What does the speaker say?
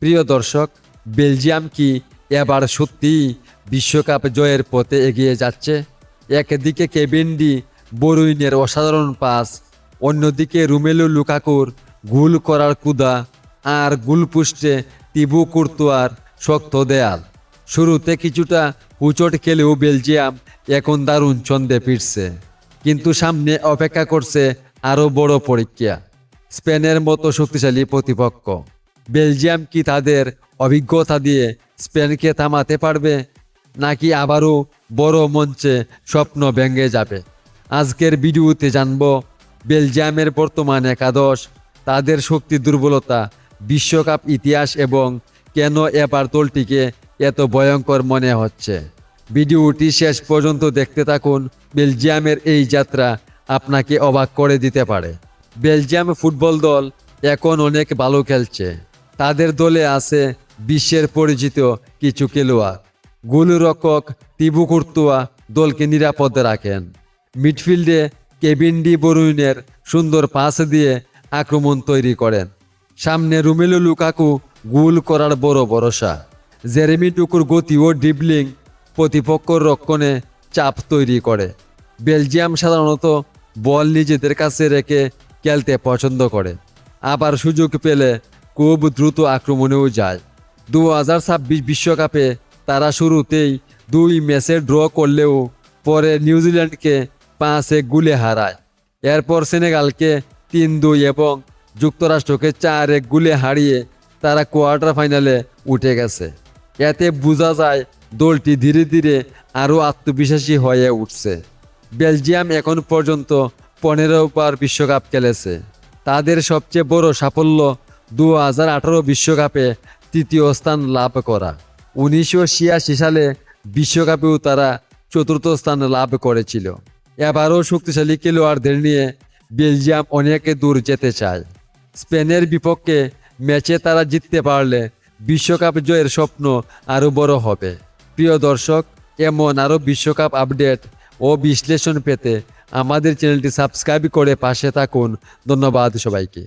প্রিয় দর্শক, বেলজিয়াম কি এবার সত্যিই বিশ্বকাপ জয়ের পথে এগিয়ে যাচ্ছে? একদিকে কেভিন ডি ব্রুইনের অসাধারণ পাস, অন্যদিকে রোমেলু লুকাকুর গোল করার কুদা, আর গোলপোস্টে তিবু কুর্তুয়ার শক্ত দেয়াল। শুরুতে কিছুটা হুচট খেলেও বেলজিয়াম এখন দারুণ ছন্দে ফিরছে, কিন্তু সামনে অপেক্ষা করছে আরও বড় পরীক্ষা, স্পেনের মতো শক্তিশালী প্রতিপক্ষ। বেলজিয়াম কি তাদের অভিজ্ঞতা দিয়ে স্পেনকে থামাতে পারবে, নাকি আবারও বড় মঞ্চে স্বপ্ন ভেঙে যাবে? আজকের ভিডিওতে জানব বেলজিয়ামের বর্তমান একাদশ, তাদের শক্তি দুর্বলতা, বিশ্বকাপ ইতিহাস এবং কেন এবার দলটিকে এত ভয়ঙ্কর মনে হচ্ছে। ভিডিওটি শেষ পর্যন্ত দেখতে থাকুন। বেলজিয়ামের এই যাত্রা আপনাকে অবাক করে দিতে পারে। বেলজিয়াম ফুটবল দল এখন অনেক ভালো খেলছে। তাদের দলে আছে বিশ্বের পরিচিত কিছু খেলোয়াড়। গোলরক্ষক তিবু কুর্তুয়া দলকে নিরাপদে রাখেন। মিডফিল্ডে কেভিন ডি ব্রুইনের সুন্দর পাস দিয়ে আক্রমণ তৈরি করেন। সামনে রোমেলু লুকাকু গোল করার বড় ভরসা। জেরেমি ডোকুর গতি ও ড্রিবলিং প্রতিপক্ষর রক্ষণে চাপ তৈরি করে। বেলজিয়াম সাধারণত বল নিজেদের কাছে রেখে খেলতে পছন্দ করে, আবার সুযোগ পেলে খুব দ্রুত আক্রমণেও যায়। 2026 বিশ্বকাপে তারা শুরুতেই 2 ম্যাচে ড্র করলেও পরে নিউজিল্যান্ডকে 5-1 গোলে হারায়। এরপর সেনেগালকে 3-2 এবং যুক্তরাষ্ট্রকে 4-1 গোলে হারিয়ে তারা কোয়ার্টার ফাইনালে উঠে গেছে। এতে বোঝা যায় দলটি ধীরে ধীরে আরও আত্মবিশ্বাসী হয়ে উঠছে। বেলজিয়াম এখন পর্যন্ত 15 বার বিশ্বকাপ খেলেছে। তাদের সবচেয়ে বড় সাফল্য 2018 বিশ্বকাপে তৃতীয় স্থান লাভ করা। 1986 সালে বিশ্বকাপেও তারা চতুর্থ স্থান লাভ করেছিল। এবারও শক্তিশালী খেলোয়াড়দের নিয়ে বেলজিয়াম অনেক দূর যেতে চায়। স্পেনের বিপক্ষে ম্যাচে তারা জিততে পারলে বিশ্বকাপ জয়ের স্বপ্ন আরও বড় হবে। প্রিয় দর্শক, এমন আরও বিশ্বকাপ আপডেট ও বিশ্লেষণ পেতে আমাদের চ্যানেলটি সাবস্ক্রাইব করে পাশে থাকুন। ধন্যবাদ সবাইকে।